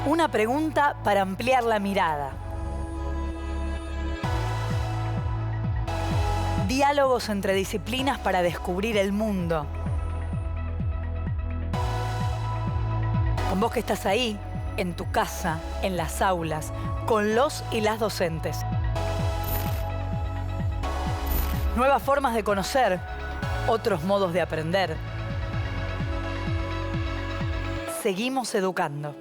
Una pregunta para ampliar la mirada. Diálogos entre disciplinas para descubrir el mundo. Con vos que estás ahí, en tu casa, en las aulas, con los y las docentes. Nuevas formas de conocer, otros modos de aprender. Seguimos educando.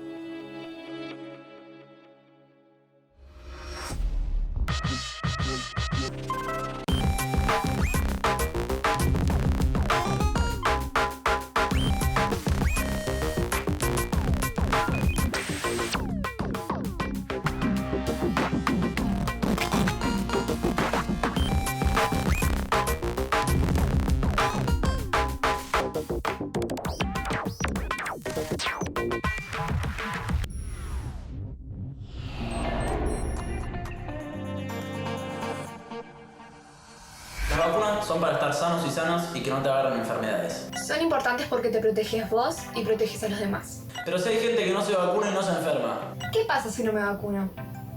Las vacunas son para estar sanos y sanas y que no te agarren enfermedades. Son importantes porque te proteges vos y proteges a los demás. Pero si hay gente que no se vacuna y no se enferma. ¿Qué pasa si no me vacuno?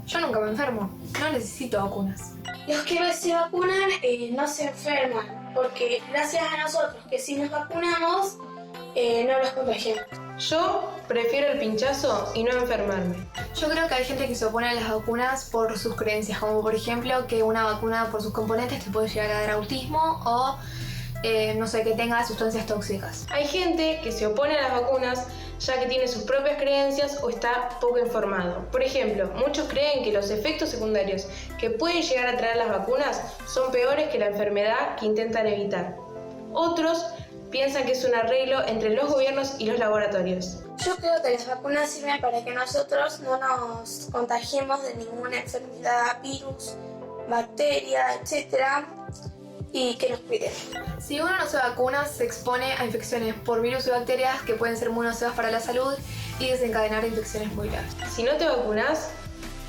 Yo nunca me enfermo. No necesito vacunas. Los que se vacunan no se enferman, porque gracias a nosotros que si nos vacunamos, no los contagiamos. Yo prefiero el pinchazo y no enfermarme. Yo creo que hay gente que se opone a las vacunas por sus creencias, como por ejemplo que una vacuna por sus componentes te puede llegar a dar autismo o, no sé, que tenga sustancias tóxicas. Hay gente que se opone a las vacunas ya que tiene sus propias creencias o está poco informado. Por ejemplo, muchos creen que los efectos secundarios que pueden llegar a traer las vacunas son peores que la enfermedad que intentan evitar. Otros piensan que es un arreglo entre los gobiernos y los laboratorios. Yo creo que las vacunas sirven para que nosotros no nos contagiemos de ninguna enfermedad, virus, bacteria, etc. y que nos cuiden. Si uno no se vacuna, se expone a infecciones por virus y bacterias que pueden ser muy nocivas para la salud y desencadenar infecciones muy graves. Si no te vacunas,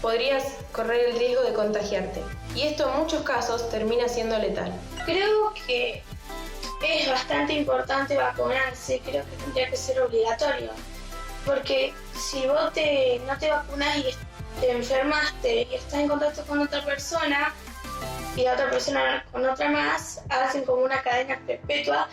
podrías correr el riesgo de contagiarte. Y esto en muchos casos termina siendo letal. Creo que es bastante importante vacunarse, creo que tendría que ser obligatorio. Porque si vos no te vacunas y te enfermaste y estás en contacto con otra persona y la otra persona con otra más, hacen como una cadena perpetua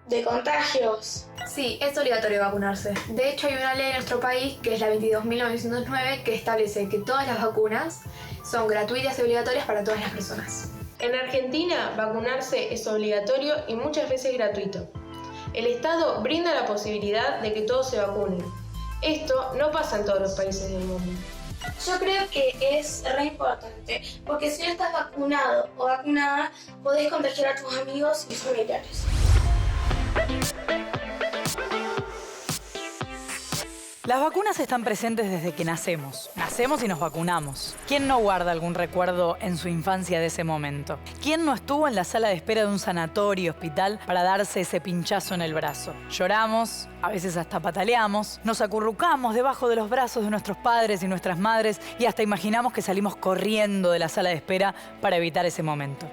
de contagios. Sí, es obligatorio vacunarse. De hecho, hay una ley en nuestro país, que es la 22.909, que establece que todas las vacunas son gratuitas y obligatorias para todas las personas. En Argentina, vacunarse es obligatorio y muchas veces gratuito. El Estado brinda la posibilidad de que todos se vacunen. Esto no pasa en todos los países del mundo. Yo creo que es re importante, porque si no estás vacunado o vacunada, podés contagiar a tus amigos y familiares. Las vacunas están presentes desde que nacemos. Nacemos y nos vacunamos. ¿Quién no guarda algún recuerdo en su infancia de ese momento? ¿Quién no estuvo en la sala de espera de un sanatorio, hospital, para darse ese pinchazo en el brazo? Lloramos, a veces hasta pataleamos, nos acurrucamos debajo de los brazos de nuestros padres y nuestras madres y hasta imaginamos que salimos corriendo de la sala de espera para evitar ese momento.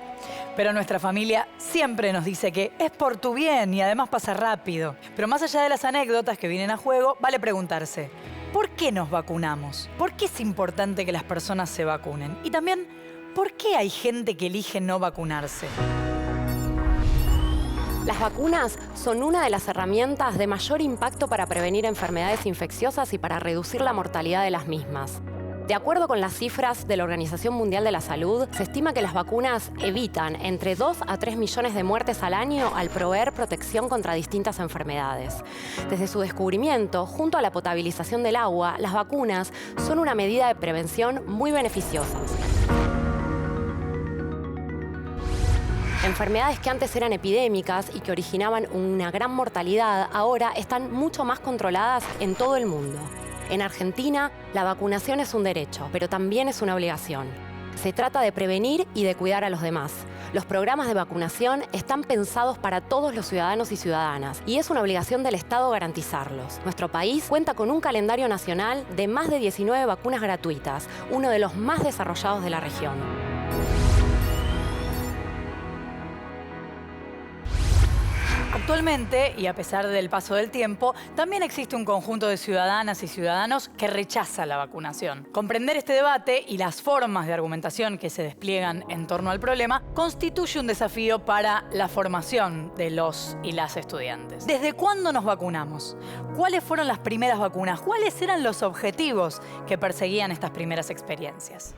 Pero nuestra familia siempre nos dice que es por tu bien y además pasa rápido. Pero más allá de las anécdotas que vienen a juego, vale preguntarse, ¿por qué nos vacunamos? ¿Por qué es importante que las personas se vacunen? Y también, ¿por qué hay gente que elige no vacunarse? Las vacunas son una de las herramientas de mayor impacto para prevenir enfermedades infecciosas y para reducir la mortalidad de las mismas. De acuerdo con las cifras de la Organización Mundial de la Salud, se estima que las vacunas evitan entre 2 a 3 millones de muertes al año al proveer protección contra distintas enfermedades. Desde su descubrimiento, junto a la potabilización del agua, las vacunas son una medida de prevención muy beneficiosa. Enfermedades que antes eran epidémicas y que originaban una gran mortalidad, ahora están mucho más controladas en todo el mundo. En Argentina, la vacunación es un derecho, pero también es una obligación. Se trata de prevenir y de cuidar a los demás. Los programas de vacunación están pensados para todos los ciudadanos y ciudadanas y es una obligación del Estado garantizarlos. Nuestro país cuenta con un calendario nacional de más de 19 vacunas gratuitas, uno de los más desarrollados de la región. Actualmente, y a pesar del paso del tiempo, también existe un conjunto de ciudadanas y ciudadanos que rechaza la vacunación. Comprender este debate y las formas de argumentación que se despliegan en torno al problema constituye un desafío para la formación de los y las estudiantes. ¿Desde cuándo nos vacunamos? ¿Cuáles fueron las primeras vacunas? ¿Cuáles eran los objetivos que perseguían estas primeras experiencias?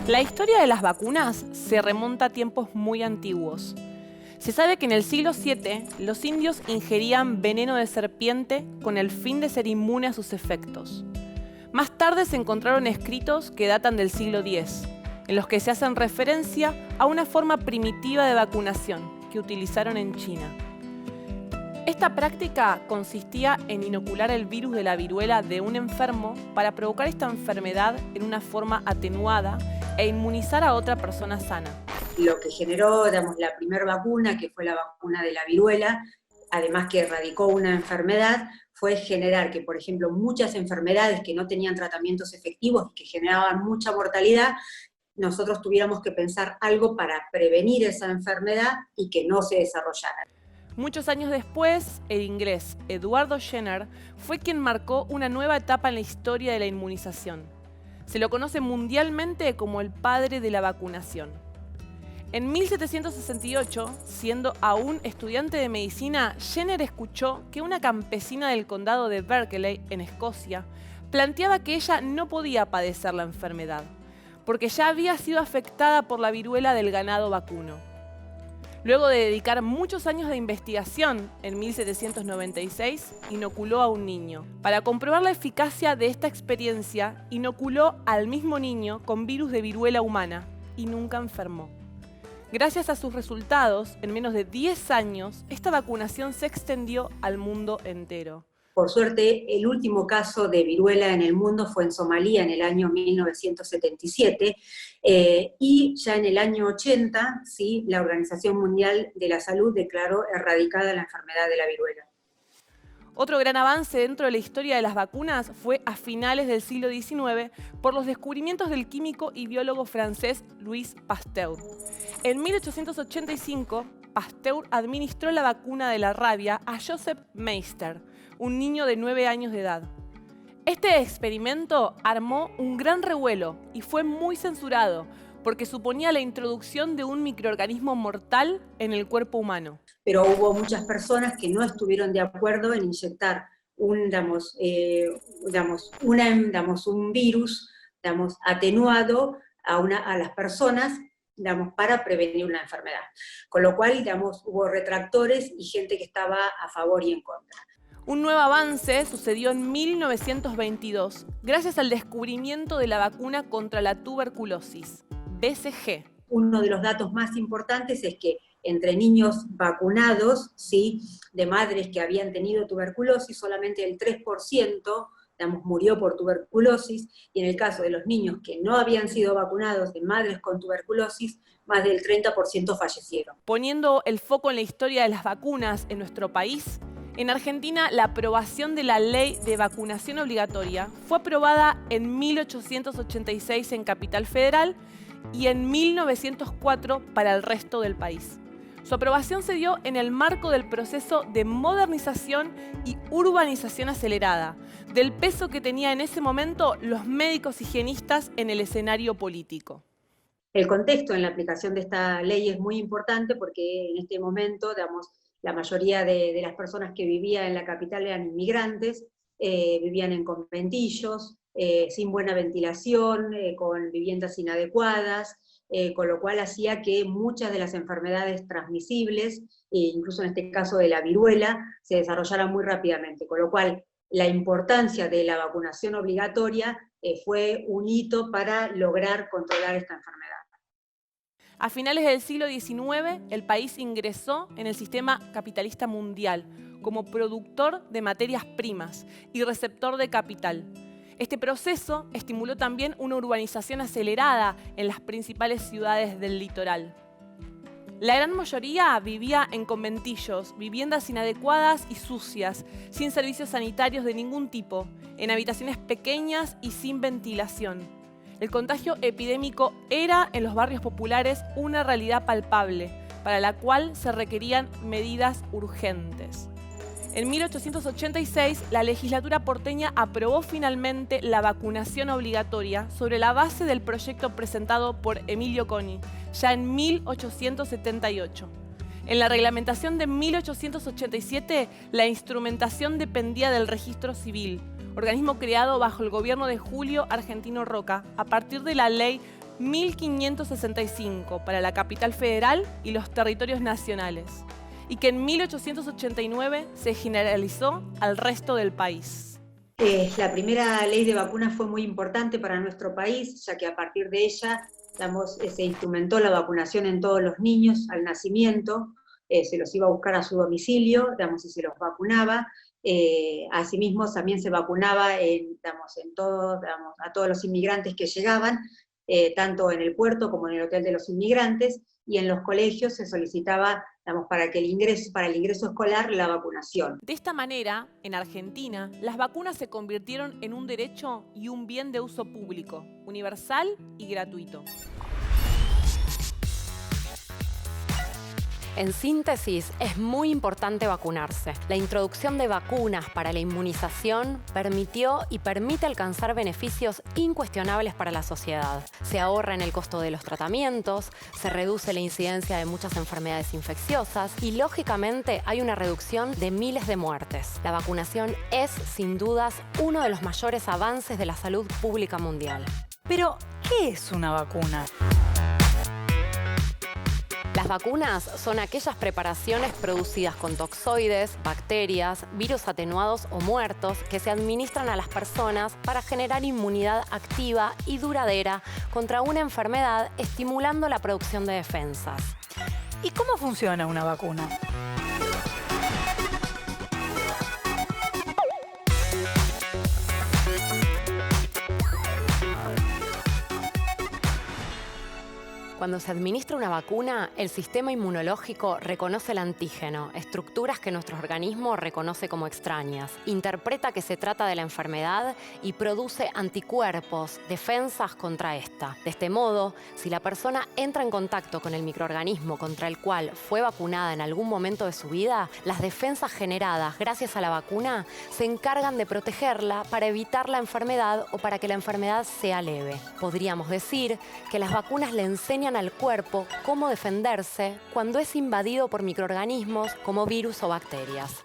La historia de las vacunas se remonta a tiempos muy antiguos. Se sabe que en el siglo VII los indios ingerían veneno de serpiente con el fin de ser inmune a sus efectos. Más tarde se encontraron escritos que datan del siglo X, en los que se hacen referencia a una forma primitiva de vacunación que utilizaron en China. Esta práctica consistía en inocular el virus de la viruela de un enfermo para provocar esta enfermedad en una forma atenuada e inmunizar a otra persona sana. Lo que generó, la primera vacuna, que fue la vacuna de la viruela, además que erradicó una enfermedad, fue generar que, por ejemplo, muchas enfermedades que no tenían tratamientos efectivos y que generaban mucha mortalidad, nosotros tuviéramos que pensar algo para prevenir esa enfermedad y que no se desarrollara. Muchos años después, el inglés Eduardo Jenner fue quien marcó una nueva etapa en la historia de la inmunización. Se lo conoce mundialmente como el padre de la vacunación. En 1768, siendo aún estudiante de medicina, Jenner escuchó que una campesina del condado de Berkeley, en Escocia, planteaba que ella no podía padecer la enfermedad, porque ya había sido afectada por la viruela del ganado vacuno. Luego de dedicar muchos años de investigación, en 1796 inoculó a un niño. Para comprobar la eficacia de esta experiencia, inoculó al mismo niño con virus de viruela humana y nunca enfermó. Gracias a sus resultados, en menos de 10 años, esta vacunación se extendió al mundo entero. Por suerte, el último caso de viruela en el mundo fue en Somalia en el año 1977, y ya en el año 80, ¿sí?, la Organización Mundial de la Salud declaró erradicada la enfermedad de la viruela. Otro gran avance dentro de la historia de las vacunas fue a finales del siglo XIX por los descubrimientos del químico y biólogo francés Louis Pasteur. En 1885, Pasteur administró la vacuna de la rabia a Joseph Meister, un niño de 9 años de edad. Este experimento armó un gran revuelo y fue muy censurado porque suponía la introducción de un microorganismo mortal en el cuerpo humano. Pero hubo muchas personas que no estuvieron de acuerdo en inyectar un virus atenuado a las personas para prevenir una enfermedad. Con lo cual hubo retractores y gente que estaba a favor y en contra. Un nuevo avance sucedió en 1922, gracias al descubrimiento de la vacuna contra la tuberculosis, BCG. Uno de los datos más importantes es que entre niños vacunados, ¿sí?, de madres que habían tenido tuberculosis, solamente el 3% murió por tuberculosis, y en el caso de los niños que no habían sido vacunados de madres con tuberculosis, más del 30% fallecieron. Poniendo el foco en la historia de las vacunas en nuestro país, en Argentina, la aprobación de la Ley de Vacunación Obligatoria fue aprobada en 1886 en Capital Federal y en 1904 para el resto del país. Su aprobación se dio en el marco del proceso de modernización y urbanización acelerada, del peso que tenía en ese momento los médicos higienistas en el escenario político. El contexto en la aplicación de esta ley es muy importante porque en este momento, la mayoría de las personas que vivían en la capital eran inmigrantes, vivían en conventillos, sin buena ventilación, con viviendas inadecuadas, con lo cual hacía que muchas de las enfermedades transmisibles, incluso en este caso de la viruela, se desarrollaran muy rápidamente, con lo cual la importancia de la vacunación obligatoria fue un hito para lograr controlar esta enfermedad. A finales del siglo XIX, el país ingresó en el sistema capitalista mundial como productor de materias primas y receptor de capital. Este proceso estimuló también una urbanización acelerada en las principales ciudades del litoral. La gran mayoría vivía en conventillos, viviendas inadecuadas y sucias, sin servicios sanitarios de ningún tipo, en habitaciones pequeñas y sin ventilación. El contagio epidémico era en los barrios populares una realidad palpable, para la cual se requerían medidas urgentes. En 1886, la legislatura porteña aprobó finalmente la vacunación obligatoria sobre la base del proyecto presentado por Emilio Coni, ya en 1878. En la reglamentación de 1887, la instrumentación dependía del registro civil, organismo creado bajo el gobierno de Julio Argentino Roca, a partir de la ley 1565 para la capital federal y los territorios nacionales, y que en 1889 se generalizó al resto del país. La primera ley de vacunas fue muy importante para nuestro país, ya que a partir de ella se instrumentó la vacunación en todos los niños al nacimiento, se los iba a buscar a su domicilio, y se los vacunaba. Asimismo, también se vacunaba a todos los inmigrantes que llegaban, tanto en el puerto como en el hotel de los inmigrantes, y en los colegios se solicitaba, para el ingreso escolar, la vacunación. De esta manera, en Argentina, las vacunas se convirtieron en un derecho y un bien de uso público, universal y gratuito. En síntesis, es muy importante vacunarse. La introducción de vacunas para la inmunización permitió y permite alcanzar beneficios incuestionables para la sociedad. Se ahorra en el costo de los tratamientos, se reduce la incidencia de muchas enfermedades infecciosas y, lógicamente, hay una reducción de miles de muertes. La vacunación es, sin dudas, uno de los mayores avances de la salud pública mundial. Pero, ¿qué es una vacuna? Las vacunas son aquellas preparaciones producidas con toxoides, bacterias, virus atenuados o muertos que se administran a las personas para generar inmunidad activa y duradera contra una enfermedad, estimulando la producción de defensas. ¿Y cómo funciona una vacuna? Cuando se administra una vacuna, el sistema inmunológico reconoce el antígeno, estructuras que nuestro organismo reconoce como extrañas, interpreta que se trata de la enfermedad y produce anticuerpos, defensas contra esta. De este modo, si la persona entra en contacto con el microorganismo contra el cual fue vacunada en algún momento de su vida, las defensas generadas gracias a la vacuna se encargan de protegerla para evitar la enfermedad o para que la enfermedad sea leve. Podríamos decir que las vacunas le enseñan al cuerpo cómo defenderse cuando es invadido por microorganismos como virus o bacterias.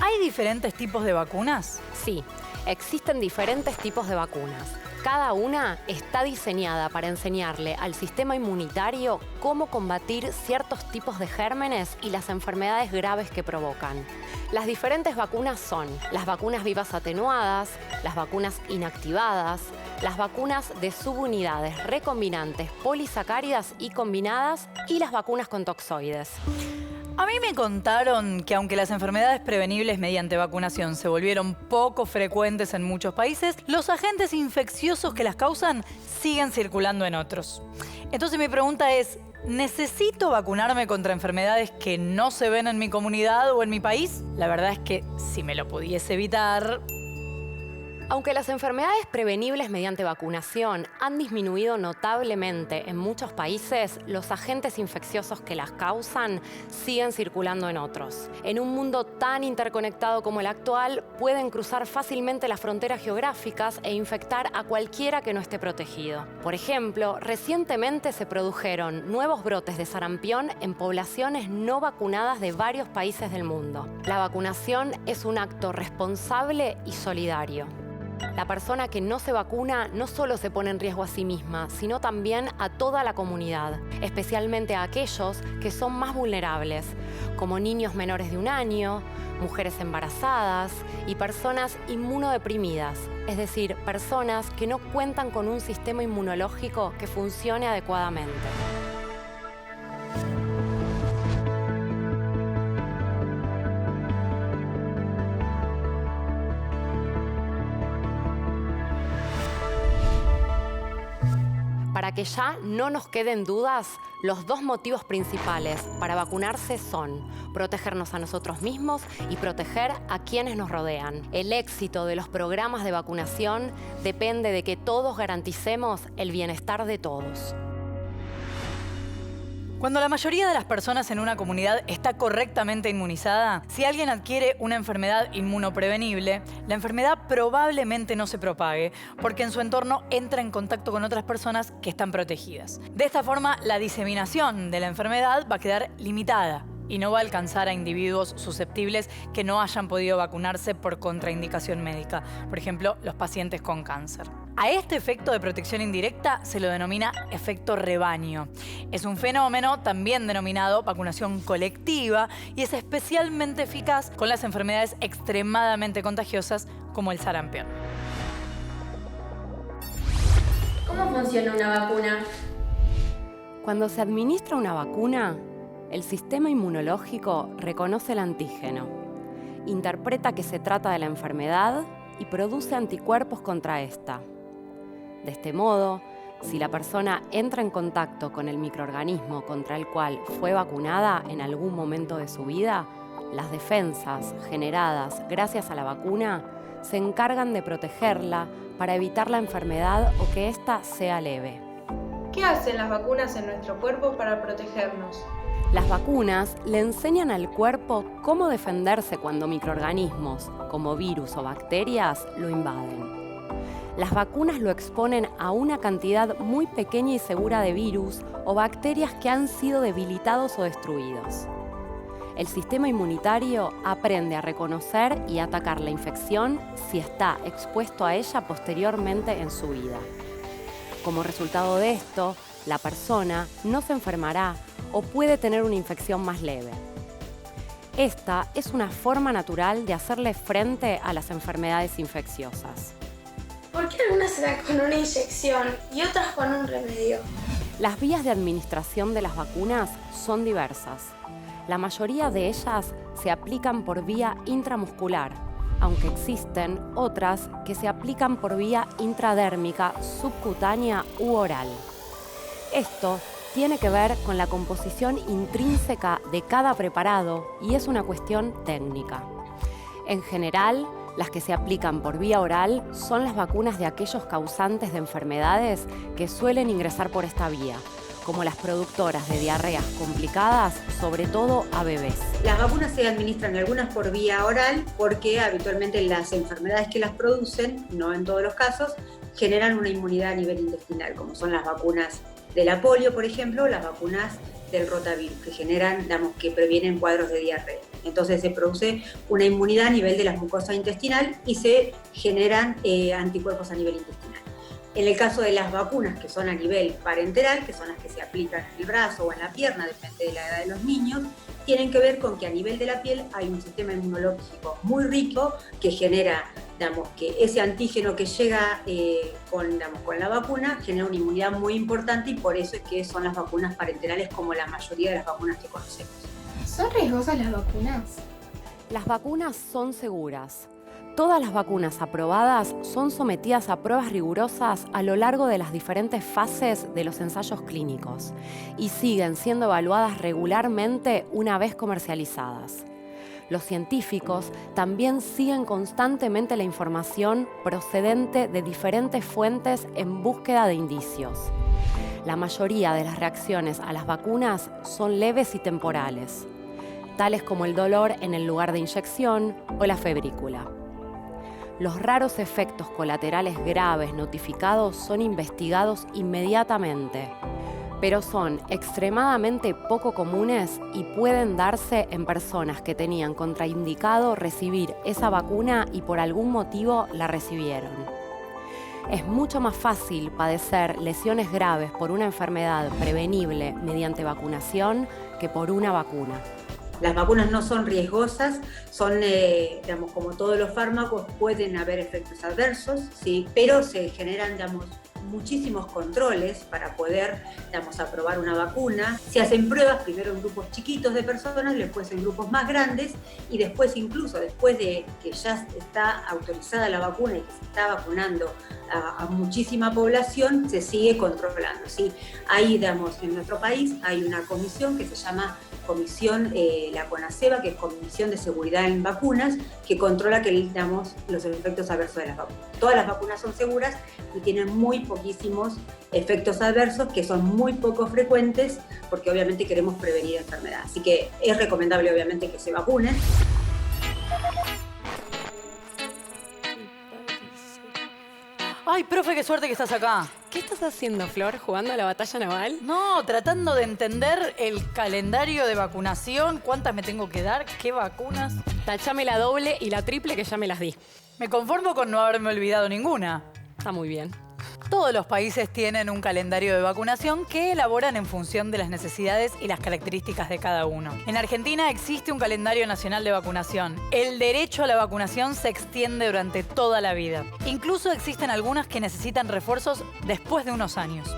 ¿Hay diferentes tipos de vacunas? Sí, existen diferentes tipos de vacunas. Cada una está diseñada para enseñarle al sistema inmunitario cómo combatir ciertos tipos de gérmenes y las enfermedades graves que provocan. Las diferentes vacunas son las vacunas vivas atenuadas, las vacunas inactivadas, las vacunas de subunidades recombinantes polisacáridas y combinadas y las vacunas con toxoides. A mí me contaron que aunque las enfermedades prevenibles mediante vacunación se volvieron poco frecuentes en muchos países, los agentes infecciosos que las causan siguen circulando en otros. Entonces mi pregunta es, ¿necesito vacunarme contra enfermedades que no se ven en mi comunidad o en mi país? La verdad es que si me lo pudiese evitar... Aunque las enfermedades prevenibles mediante vacunación han disminuido notablemente en muchos países, los agentes infecciosos que las causan siguen circulando en otros. En un mundo tan interconectado como el actual, pueden cruzar fácilmente las fronteras geográficas e infectar a cualquiera que no esté protegido. Por ejemplo, recientemente se produjeron nuevos brotes de sarampión en poblaciones no vacunadas de varios países del mundo. La vacunación es un acto responsable y solidario. La persona que no se vacuna no solo se pone en riesgo a sí misma, sino también a toda la comunidad, especialmente a aquellos que son más vulnerables, como niños menores de 1 año, mujeres embarazadas y personas inmunodeprimidas, es decir, personas que no cuentan con un sistema inmunológico que funcione adecuadamente. Para Para que ya no nos queden dudas, los dos motivos principales para vacunarse son protegernos a nosotros mismos y proteger a quienes nos rodean. El éxito de los programas de vacunación depende de que todos garanticemos el bienestar de todos. Cuando la mayoría de las personas en una comunidad está correctamente inmunizada, si alguien adquiere una enfermedad inmunoprevenible, la enfermedad probablemente no se propague porque en su entorno entra en contacto con otras personas que están protegidas. De esta forma, la diseminación de la enfermedad va a quedar limitada y no va a alcanzar a individuos susceptibles que no hayan podido vacunarse por contraindicación médica, por ejemplo, los pacientes con cáncer. A este efecto de protección indirecta se lo denomina efecto rebaño. Es un fenómeno también denominado vacunación colectiva y es especialmente eficaz con las enfermedades extremadamente contagiosas como el sarampión. ¿Cómo funciona una vacuna? Cuando se administra una vacuna, el sistema inmunológico reconoce el antígeno, interpreta que se trata de la enfermedad y produce anticuerpos contra esta. De este modo, si la persona entra en contacto con el microorganismo contra el cual fue vacunada en algún momento de su vida, las defensas generadas gracias a la vacuna se encargan de protegerla para evitar la enfermedad o que ésta sea leve. ¿Qué hacen las vacunas en nuestro cuerpo para protegernos? Las vacunas le enseñan al cuerpo cómo defenderse cuando microorganismos, como virus o bacterias, lo invaden. Las vacunas lo exponen a una cantidad muy pequeña y segura de virus o bacterias que han sido debilitados o destruidos. El sistema inmunitario aprende a reconocer y atacar la infección si está expuesto a ella posteriormente en su vida. Como resultado de esto, la persona no se enfermará o puede tener una infección más leve. Esta es una forma natural de hacerle frente a las enfermedades infecciosas. ¿Por qué algunas se dan con una inyección y otras con un remedio? Las vías de administración de las vacunas son diversas. La mayoría de ellas se aplican por vía intramuscular, aunque existen otras que se aplican por vía intradérmica, subcutánea u oral. Esto tiene que ver con la composición intrínseca de cada preparado y es una cuestión técnica. En general, las que se aplican por vía oral son las vacunas de aquellos causantes de enfermedades que suelen ingresar por esta vía, como las productoras de diarreas complicadas, sobre todo a bebés. Las vacunas se administran algunas por vía oral porque habitualmente las enfermedades que las producen, no en todos los casos, generan una inmunidad a nivel intestinal, como son las vacunas de la polio, por ejemplo, las vacunas del rotavirus, que generan, que previenen cuadros de diarrea. Entonces se produce una inmunidad a nivel de la mucosa intestinal y se generan anticuerpos a nivel intestinal. En el caso de las vacunas que son a nivel parenteral, que son las que se aplican en el brazo o en la pierna, depende de la edad de los niños, tienen que ver con que a nivel de la piel hay un sistema inmunológico muy rico que genera, que ese antígeno que llega con la vacuna genera una inmunidad muy importante y por eso es que son las vacunas parenterales como la mayoría de las vacunas que conocemos. ¿Son riesgosas las vacunas? Las vacunas son seguras. Todas las vacunas aprobadas son sometidas a pruebas rigurosas a lo largo de las diferentes fases de los ensayos clínicos y siguen siendo evaluadas regularmente una vez comercializadas. Los científicos también siguen constantemente la información procedente de diferentes fuentes en búsqueda de indicios. La mayoría de las reacciones a las vacunas son leves y temporales, tales como el dolor en el lugar de inyección o la febrícula. Los raros efectos colaterales graves notificados son investigados inmediatamente, pero son extremadamente poco comunes y pueden darse en personas que tenían contraindicado recibir esa vacuna y por algún motivo la recibieron. Es mucho más fácil padecer lesiones graves por una enfermedad prevenible mediante vacunación que por una vacuna. Las vacunas no son riesgosas, son, como todos los fármacos, pueden haber efectos adversos, ¿sí? Pero se generan, muchísimos controles para poder, aprobar una vacuna. Se hacen pruebas primero en grupos chiquitos de personas, después en grupos más grandes y después, incluso después de que ya está autorizada la vacuna y que se está vacunando a muchísima población, se sigue controlando, ¿sí? Ahí, en nuestro país hay una comisión que se llama Comisión, la CONASEVA, que es Comisión de Seguridad en Vacunas, que controla los efectos adversos de las vacunas. Todas las vacunas son seguras y tienen muy poquísimos efectos adversos, que son muy poco frecuentes, porque obviamente queremos prevenir enfermedades. Así que es recomendable, obviamente, que se vacunen. Ay, profe, qué suerte que estás acá. ¿Qué estás haciendo, Flor? ¿Jugando a la batalla naval? No, tratando de entender el calendario de vacunación, cuántas me tengo que dar, qué vacunas. Tachame la doble y la triple que ya me las di. Me conformo con no haberme olvidado ninguna. Está muy bien. Todos los países tienen un calendario de vacunación que elaboran en función de las necesidades y las características de cada uno. En Argentina existe un calendario nacional de vacunación. El derecho a la vacunación se extiende durante toda la vida. Incluso existen algunas que necesitan refuerzos después de unos años.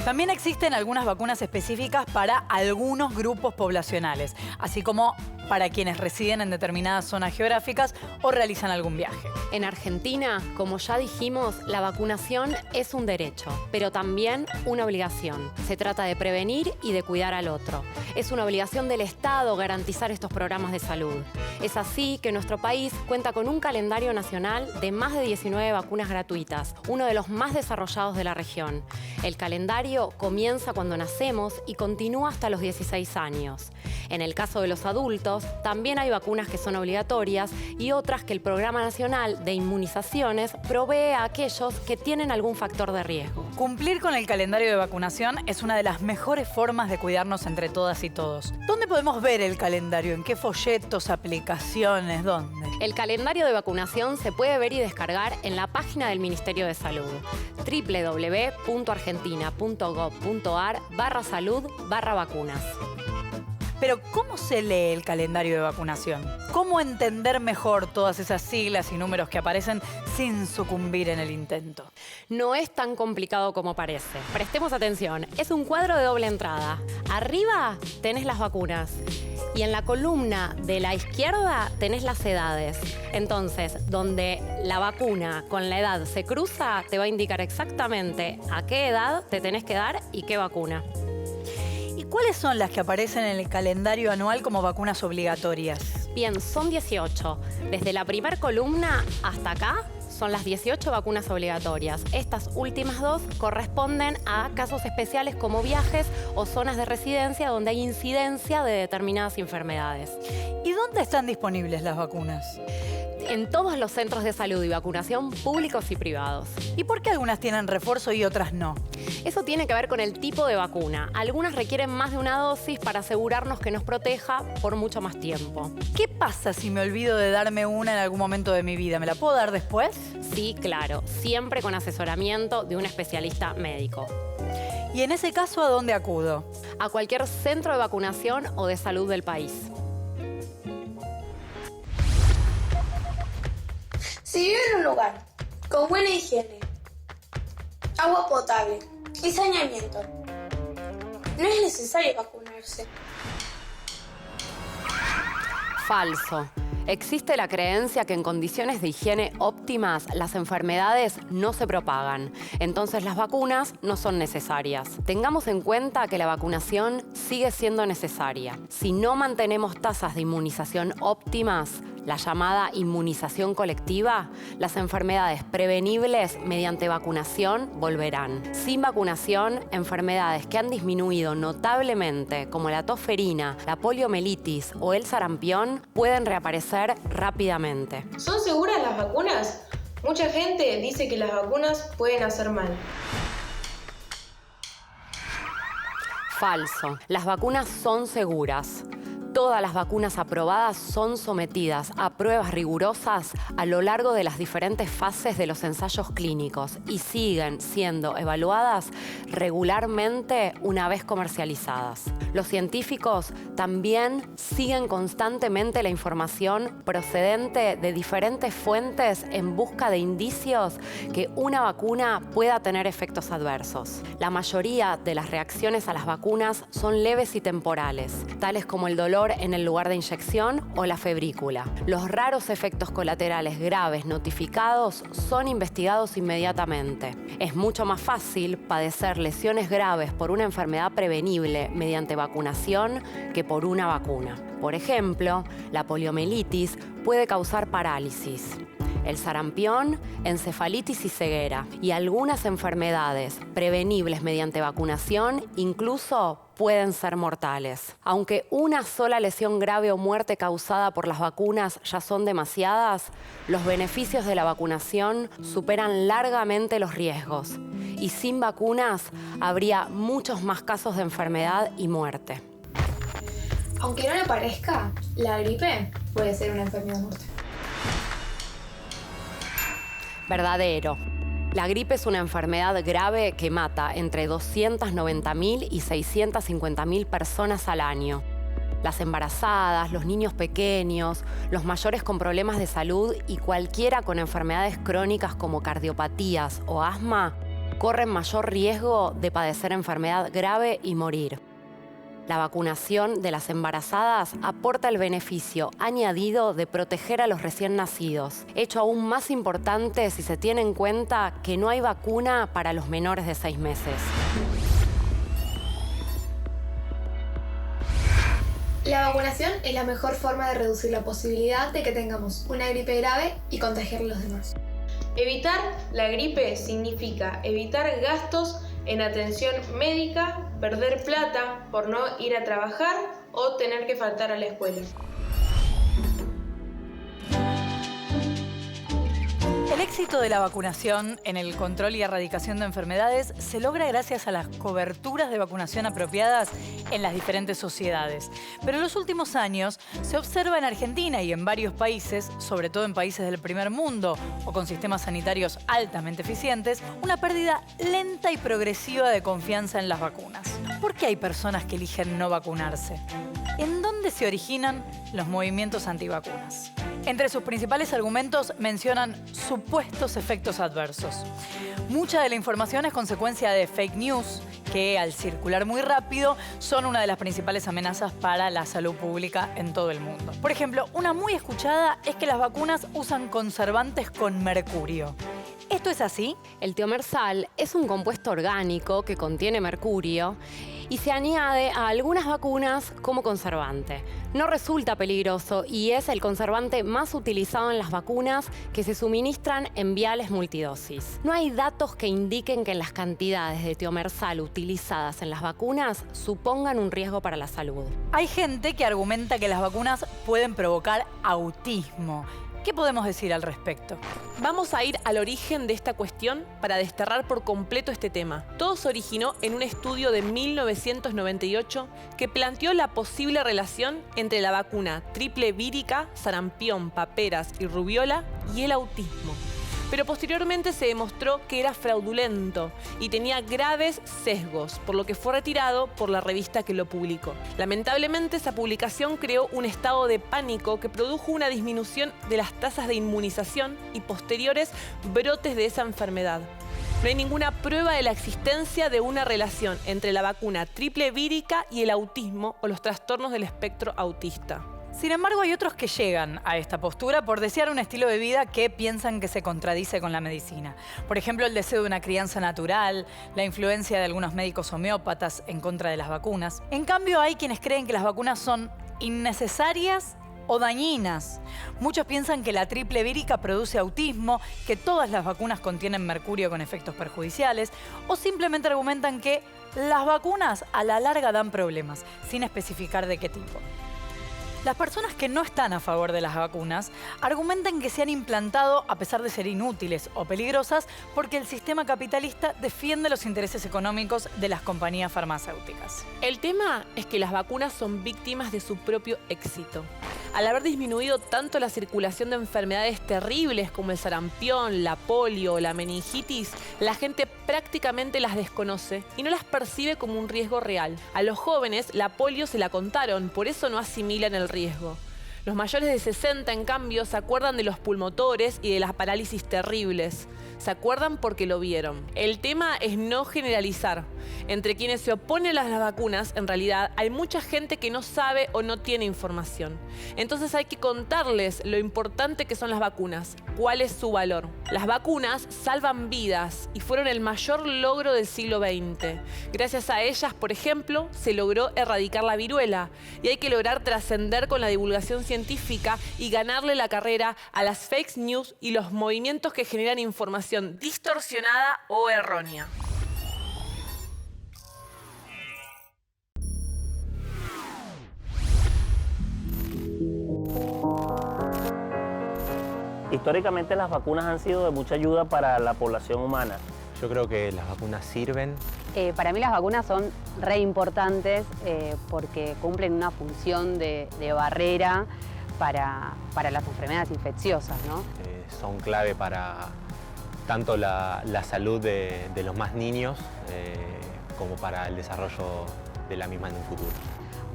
También existen algunas vacunas específicas para algunos grupos poblacionales, así como para quienes residen en determinadas zonas geográficas o realizan algún viaje. En Argentina, como ya dijimos, la vacunación es un derecho, pero también una obligación. Se trata de prevenir y de cuidar al otro. Es una obligación del Estado garantizar estos programas de salud. Es así que nuestro país cuenta con un calendario nacional de más de 19 vacunas gratuitas, uno de los más desarrollados de la región. El calendario comienza cuando nacemos y continúa hasta los 16 años. En el caso de los adultos, también hay vacunas que son obligatorias y otras que el Programa Nacional de Inmunizaciones provee a aquellos que tienen algún factor de riesgo. Cumplir con el calendario de vacunación es una de las mejores formas de cuidarnos entre todas y todos. ¿Dónde podemos ver el calendario? ¿En qué folletos, aplicaciones? ¿Dónde? El calendario de vacunación se puede ver y descargar en la página del Ministerio de Salud, www.argentina.gov.ar/salud/vacunas. Pero, ¿cómo se lee el calendario de vacunación? ¿Cómo entender mejor todas esas siglas y números que aparecen sin sucumbir en el intento? No es tan complicado como parece. Prestemos atención. Es un cuadro de doble entrada. Arriba tenés las vacunas y en la columna de la izquierda tenés las edades. Entonces, donde la vacuna con la edad se cruza, te va a indicar exactamente a qué edad te tenés que dar y qué vacuna. ¿Y cuáles son las que aparecen en el calendario anual como vacunas obligatorias? Bien, son 18. Desde la primer columna hasta acá son las 18 vacunas obligatorias. Estas últimas dos corresponden a casos especiales como viajes o zonas de residencia donde hay incidencia de determinadas enfermedades. ¿Y dónde están disponibles las vacunas? En todos los centros de salud y vacunación públicos y privados. ¿Y por qué algunas tienen refuerzo y otras no? Eso tiene que ver con el tipo de vacuna. Algunas requieren más de una dosis para asegurarnos que nos proteja por mucho más tiempo. ¿Qué pasa si me olvido de darme una en algún momento de mi vida? ¿Me la puedo dar después? Sí, claro. Siempre con asesoramiento de un especialista médico. ¿Y en ese caso a dónde acudo? A cualquier centro de vacunación o de salud del país. Si vive en un lugar con buena higiene, agua potable y saneamiento, no es necesario vacunarse. Falso. Existe la creencia que en condiciones de higiene óptimas las enfermedades no se propagan, entonces las vacunas no son necesarias. Tengamos en cuenta que la vacunación sigue siendo necesaria. Si no mantenemos tasas de inmunización óptimas, la llamada inmunización colectiva, las enfermedades prevenibles mediante vacunación volverán. Sin vacunación, enfermedades que han disminuido notablemente, como la tos ferina, la poliomielitis o el sarampión, pueden reaparecer rápidamente. ¿Son seguras las vacunas? Mucha gente dice que las vacunas pueden hacer mal. Falso. Las vacunas son seguras. Todas las vacunas aprobadas son sometidas a pruebas rigurosas a lo largo de las diferentes fases de los ensayos clínicos y siguen siendo evaluadas regularmente una vez comercializadas. Los científicos también siguen constantemente la información procedente de diferentes fuentes en busca de indicios que una vacuna pueda tener efectos adversos. La mayoría de las reacciones a las vacunas son leves y temporales, tales como el dolor en el lugar de inyección o la febrícula. Los raros efectos colaterales graves notificados son investigados inmediatamente. Es mucho más fácil padecer lesiones graves por una enfermedad prevenible mediante vacunación que por una vacuna. Por ejemplo, la poliomielitis puede causar parálisis, el sarampión, encefalitis y ceguera, y algunas enfermedades prevenibles mediante vacunación incluso pueden ser mortales. Aunque una sola lesión grave o muerte causada por las vacunas ya son demasiadas, los beneficios de la vacunación superan largamente los riesgos, y sin vacunas habría muchos más casos de enfermedad y muerte. Aunque no le parezca, la gripe puede ser una enfermedad mortal. Verdadero. La gripe es una enfermedad grave que mata entre 290.000 y 650.000 personas al año. Las embarazadas, los niños pequeños, los mayores con problemas de salud y cualquiera con enfermedades crónicas como cardiopatías o asma corren mayor riesgo de padecer enfermedad grave y morir. La vacunación de las embarazadas aporta el beneficio añadido de proteger a los recién nacidos, hecho aún más importante si se tiene en cuenta que no hay vacuna para los menores de 6 meses. La vacunación es la mejor forma de reducir la posibilidad de que tengamos una gripe grave y contagiar a los demás. Evitar la gripe significa evitar gastos en atención médica, perder plata por no ir a trabajar o tener que faltar a la escuela. El éxito de la vacunación en el control y erradicación de enfermedades se logra gracias a las coberturas de vacunación apropiadas en las diferentes sociedades. Pero en los últimos años se observa en Argentina y en varios países, sobre todo en países del primer mundo o con sistemas sanitarios altamente eficientes, una pérdida lenta y progresiva de confianza en las vacunas. ¿Por qué hay personas que eligen no vacunarse? ¿En dónde se originan los movimientos antivacunas? Entre sus principales argumentos mencionan supuestos efectos adversos. Mucha de la información es consecuencia de fake news, que al circular muy rápido son una de las principales amenazas para la salud pública en todo el mundo. Por ejemplo, una muy escuchada es que las vacunas usan conservantes con mercurio. ¿Esto es así? El tiomersal es un compuesto orgánico que contiene mercurio y se añade a algunas vacunas como conservante. No resulta peligroso y es el conservante más utilizado en las vacunas que se suministran en viales multidosis. No hay datos que indiquen que las cantidades de tiomersal utilizadas en las vacunas supongan un riesgo para la salud. Hay gente que argumenta que las vacunas pueden provocar autismo. ¿Qué podemos decir al respecto? Vamos a ir al origen de esta cuestión para desterrar por completo este tema. Todo se originó en un estudio de 1998 que planteó la posible relación entre la vacuna triple vírica, sarampión, paperas y rubiola y el autismo. Pero posteriormente se demostró que era fraudulento y tenía graves sesgos, por lo que fue retirado por la revista que lo publicó. Lamentablemente, esa publicación creó un estado de pánico que produjo una disminución de las tasas de inmunización y posteriores brotes de esa enfermedad. No hay ninguna prueba de la existencia de una relación entre la vacuna triple vírica y el autismo o los trastornos del espectro autista. Sin embargo, hay otros que llegan a esta postura por desear un estilo de vida que piensan que se contradice con la medicina. Por ejemplo, el deseo de una crianza natural, la influencia de algunos médicos homeópatas en contra de las vacunas. En cambio, hay quienes creen que las vacunas son innecesarias o dañinas. Muchos piensan que la triple vírica produce autismo, que todas las vacunas contienen mercurio con efectos perjudiciales, o simplemente argumentan que las vacunas a la larga dan problemas, sin especificar de qué tipo. Las personas que no están a favor de las vacunas argumentan que se han implantado a pesar de ser inútiles o peligrosas porque el sistema capitalista defiende los intereses económicos de las compañías farmacéuticas. El tema es que las vacunas son víctimas de su propio éxito. Al haber disminuido tanto la circulación de enfermedades terribles como el sarampión, la polio o la meningitis, la gente prácticamente las desconoce y no las percibe como un riesgo real. A los jóvenes la polio se la contaron, por eso no asimilan el riesgo. Los mayores de 60, en cambio, se acuerdan de los pulmotores y de las parálisis terribles. Se acuerdan porque lo vieron. El tema es no generalizar. Entre quienes se oponen a las vacunas, en realidad, hay mucha gente que no sabe o no tiene información. Entonces hay que contarles lo importante que son las vacunas, cuál es su valor. Las vacunas salvan vidas y fueron el mayor logro del siglo XX. Gracias a ellas, por ejemplo, se logró erradicar la viruela. Y hay que lograr trascender con la divulgación científica y ganarle la carrera a las fake news y los movimientos que generan información distorsionada o errónea. Históricamente las vacunas han sido de mucha ayuda para la población humana. Yo creo que las vacunas sirven. Para mí las vacunas son re importantes porque cumplen una función de barrera para las enfermedades infecciosas, ¿no? Son clave para tanto la salud de los más niños como para el desarrollo de la misma en un futuro.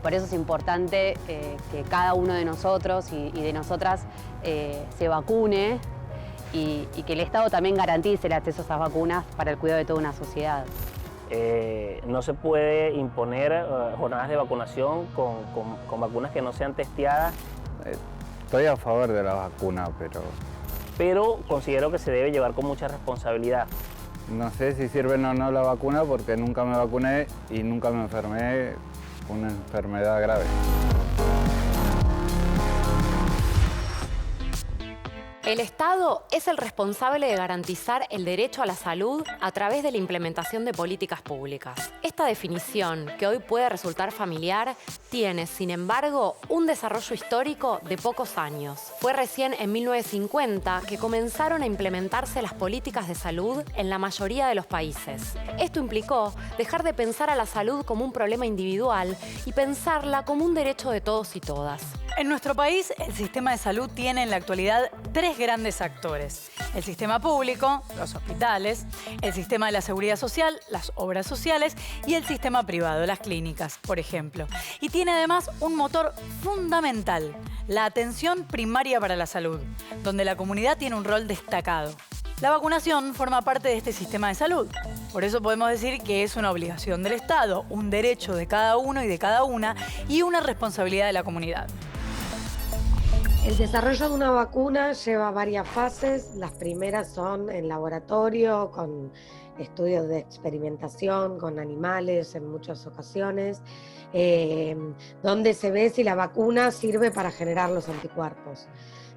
Por eso es importante que cada uno de nosotros y de nosotras se vacune y que el Estado también garantice el acceso a esas vacunas para el cuidado de toda una sociedad. No se puede imponer jornadas de vacunación con vacunas que no sean testeadas. Estoy a favor de la vacuna, pero considero que se debe llevar con mucha responsabilidad. No sé si sirven o no la vacuna porque nunca me vacuné y nunca me enfermé una enfermedad grave. El Estado es el responsable de garantizar el derecho a la salud a través de la implementación de políticas públicas. Esta definición, que hoy puede resultar familiar, tiene, sin embargo, un desarrollo histórico de pocos años. Fue recién en 1950 que comenzaron a implementarse las políticas de salud en la mayoría de los países. Esto implicó dejar de pensar a la salud como un problema individual y pensarla como un derecho de todos y todas. En nuestro país, el sistema de salud tiene en la actualidad tres grandes actores. El sistema público, los hospitales, el sistema de la seguridad social, las obras sociales y el sistema privado, las clínicas, por ejemplo. Y tiene además un motor fundamental, la atención primaria para la salud, donde la comunidad tiene un rol destacado. La vacunación forma parte de este sistema de salud. Por eso podemos decir que es una obligación del Estado, un derecho de cada uno y de cada una y una responsabilidad de la comunidad. El desarrollo de una vacuna lleva varias fases. Las primeras son en laboratorio, con estudios de experimentación, con animales en muchas ocasiones, donde se ve si la vacuna sirve para generar los anticuerpos.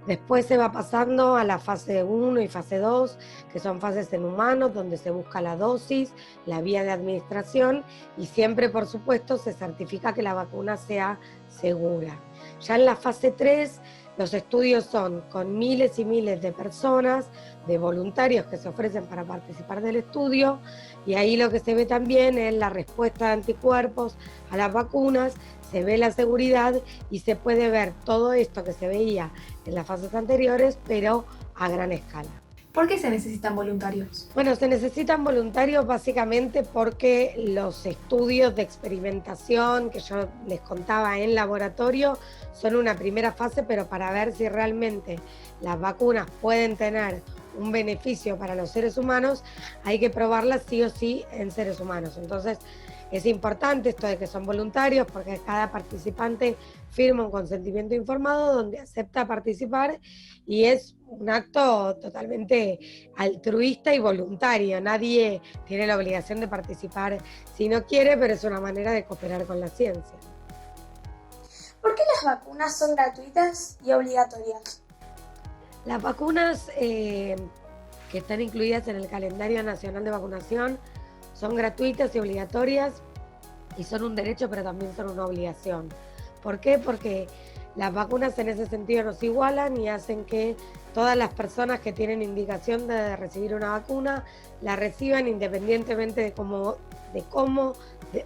Después se va pasando a la fase 1 y fase 2, que son fases en humanos, donde se busca la dosis, la vía de administración y siempre, por supuesto, se certifica que la vacuna sea segura. Ya en la fase 3, los estudios son con miles y miles de personas, de voluntarios que se ofrecen para participar del estudio, y ahí lo que se ve también es la respuesta de anticuerpos a las vacunas, se ve la seguridad y se puede ver todo esto que se veía en las fases anteriores, pero a gran escala. ¿Por qué se necesitan voluntarios? Bueno, se necesitan voluntarios básicamente porque los estudios de experimentación que yo les contaba en laboratorio son una primera fase, pero para ver si realmente las vacunas pueden tener un beneficio para los seres humanos, hay que probarlas sí o sí en seres humanos. Entonces, es importante esto de que son voluntarios porque cada participante firma un consentimiento informado donde acepta participar y es un acto totalmente altruista y voluntario. Nadie tiene la obligación de participar si no quiere, pero es una manera de cooperar con la ciencia. ¿Por qué las vacunas son gratuitas y obligatorias? Las vacunas que están incluidas en el calendario nacional de vacunación son gratuitas y obligatorias y son un derecho, pero también son una obligación. ¿Por qué? Porque las vacunas en ese sentido nos igualan y hacen que todas las personas que tienen indicación de recibir una vacuna la reciban independientemente de cómo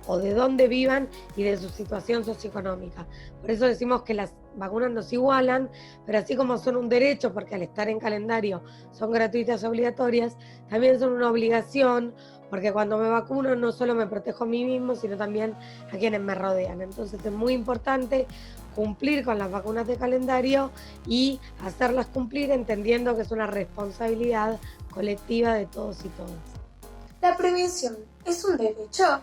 o de dónde vivan y de su situación socioeconómica. Por eso decimos que las vacunas nos igualan, pero así como son un derecho, porque al estar en calendario son gratuitas y obligatorias, también son una obligación, porque cuando me vacuno no solo me protejo a mí mismo, sino también a quienes me rodean. Entonces es muy importante cumplir con las vacunas de calendario y hacerlas cumplir entendiendo que es una responsabilidad colectiva de todos y todas. ¿La prevención es un derecho?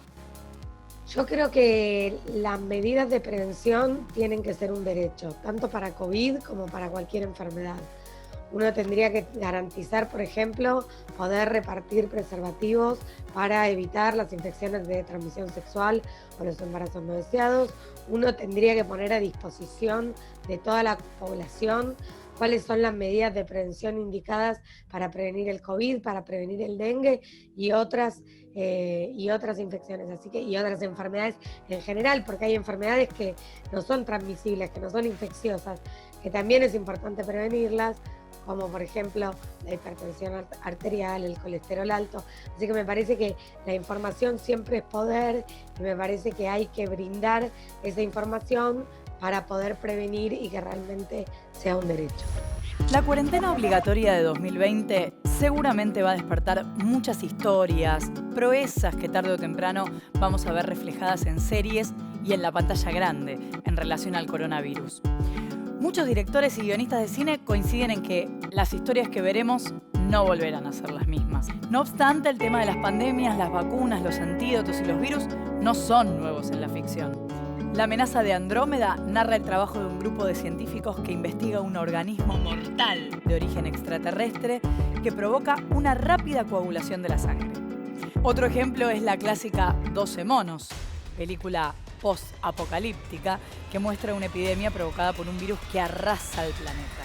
Yo creo que las medidas de prevención tienen que ser un derecho, tanto para COVID como para cualquier enfermedad. Uno tendría que garantizar, por ejemplo, poder repartir preservativos para evitar las infecciones de transmisión sexual o los embarazos no deseados. Uno tendría que poner a disposición de toda la población cuáles son las medidas de prevención indicadas para prevenir el COVID, para prevenir el dengue y otras infecciones, y otras enfermedades en general, porque hay enfermedades que no son transmisibles, que no son infecciosas, que también es importante prevenirlas, como por ejemplo la hipertensión arterial, el colesterol alto. Así que me parece que la información siempre es poder y me parece que hay que brindar esa información para poder prevenir y que realmente sea un derecho. La cuarentena obligatoria de 2020 seguramente va a despertar muchas historias, proezas que tarde o temprano vamos a ver reflejadas en series y en la pantalla grande en relación al coronavirus. Muchos directores y guionistas de cine coinciden en que las historias que veremos no volverán a ser las mismas. No obstante, el tema de las pandemias, las vacunas, los antídotos y los virus no son nuevos en la ficción. La amenaza de Andrómeda narra el trabajo de un grupo de científicos que investiga un organismo mortal de origen extraterrestre que provoca una rápida coagulación de la sangre. Otro ejemplo es la clásica 12 monos, película post-apocalíptica que muestra una epidemia provocada por un virus que arrasa el planeta.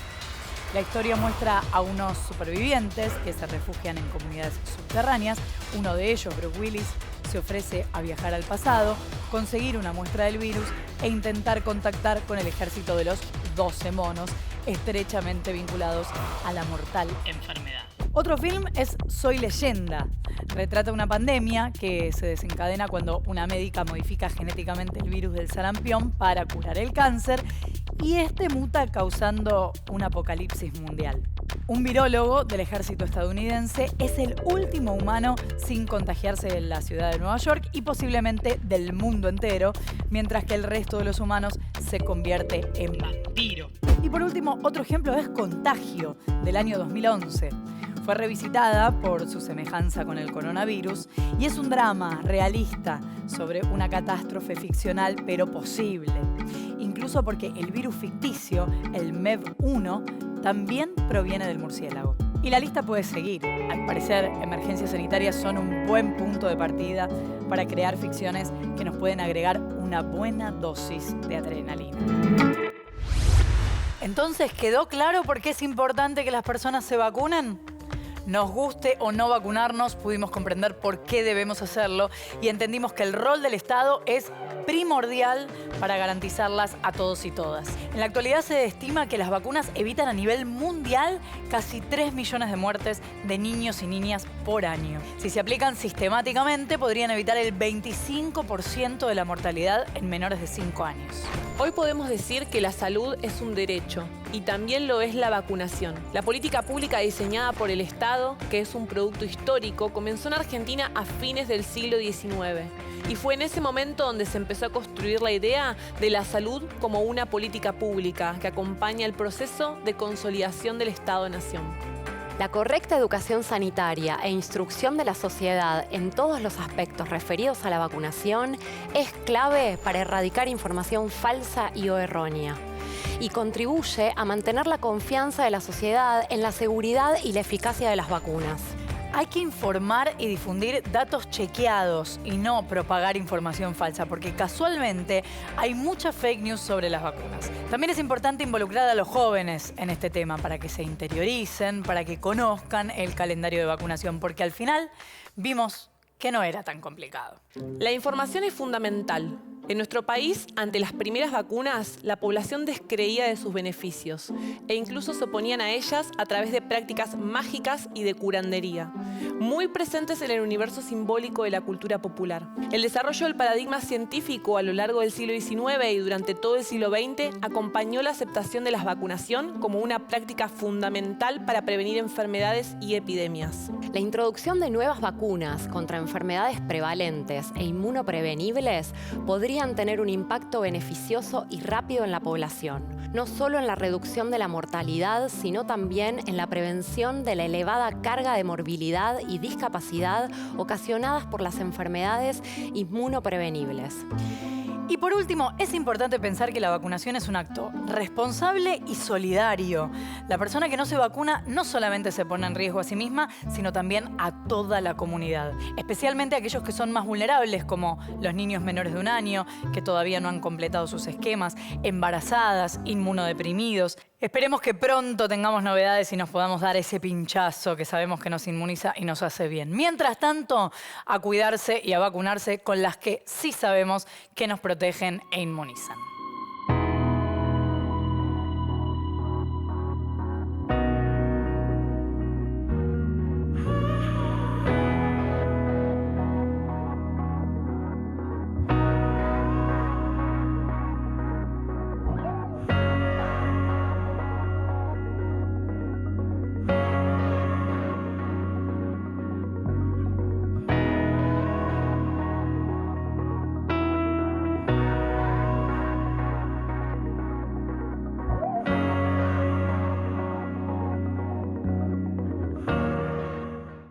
La historia muestra a unos supervivientes que se refugian en comunidades subterráneas. Uno de ellos, Bruce Willis, se ofrece a viajar al pasado, conseguir una muestra del virus e intentar contactar con el ejército de los 12 monos, estrechamente vinculados a la mortal enfermedad. Otro film es Soy Leyenda. Retrata una pandemia que se desencadena cuando una médica modifica genéticamente el virus del sarampión para curar el cáncer y este muta causando un apocalipsis mundial. Un virólogo del ejército estadounidense es el último humano sin contagiarse en la ciudad de Nueva York y posiblemente del mundo entero, mientras que el resto de los humanos se convierte en vampiro. Y por último, otro ejemplo es Contagio, del año 2011. Fue revisitada por su semejanza con el coronavirus y es un drama realista sobre una catástrofe ficcional pero posible. Incluso porque el virus ficticio, el MEV-1, también proviene del murciélago. Y la lista puede seguir. Al parecer, emergencias sanitarias son un buen punto de partida para crear ficciones que nos pueden agregar una buena dosis de adrenalina. Entonces, ¿quedó claro por qué es importante que las personas se vacunen? Nos guste o no vacunarnos, pudimos comprender por qué debemos hacerlo y entendimos que el rol del Estado es primordial para garantizarlas a todos y todas. En la actualidad se estima que las vacunas evitan a nivel mundial casi 3 millones de muertes de niños y niñas por año. Si se aplican sistemáticamente, podrían evitar el 25% de la mortalidad en menores de 5 años. Hoy podemos decir que la salud es un derecho y también lo es la vacunación. La política pública diseñada por el Estado, que es un producto histórico, comenzó en Argentina a fines del siglo XIX. Y fue en ese momento donde se empezó a construir la idea de la salud como una política pública que acompaña el proceso de consolidación del Estado-Nación. La correcta educación sanitaria e instrucción de la sociedad en todos los aspectos referidos a la vacunación es clave para erradicar información falsa y o errónea y contribuye a mantener la confianza de la sociedad en la seguridad y la eficacia de las vacunas. Hay que informar y difundir datos chequeados y no propagar información falsa, porque casualmente hay mucha fake news sobre las vacunas. También es importante involucrar a los jóvenes en este tema para que se interioricen, para que conozcan el calendario de vacunación, porque al final vimos que no era tan complicado. La información es fundamental, En nuestro país, ante las primeras vacunas, la población descreía de sus beneficios e incluso se oponían a ellas a través de prácticas mágicas y de curandería, muy presentes en el universo simbólico de la cultura popular. El desarrollo del paradigma científico a lo largo del siglo XIX y durante todo el siglo XX acompañó la aceptación de la vacunación como una práctica fundamental para prevenir enfermedades y epidemias. La introducción de nuevas vacunas contra enfermedades prevalentes e inmunoprevenibles podrían tener un impacto beneficioso y rápido en la población, no solo en la reducción de la mortalidad, sino también en la prevención de la elevada carga de morbilidad y discapacidad ocasionadas por las enfermedades inmunoprevenibles. Y por último, es importante pensar que la vacunación es un acto responsable y solidario. La persona que no se vacuna no solamente se pone en riesgo a sí misma, sino también a toda la comunidad. Especialmente aquellos que son más vulnerables, como los niños menores de 1 año, que todavía no han completado sus esquemas, embarazadas, inmunodeprimidos. Esperemos que pronto tengamos novedades y nos podamos dar ese pinchazo que sabemos que nos inmuniza y nos hace bien. Mientras tanto, a cuidarse y a vacunarse con las que sí sabemos que nos protegen e inmunizan.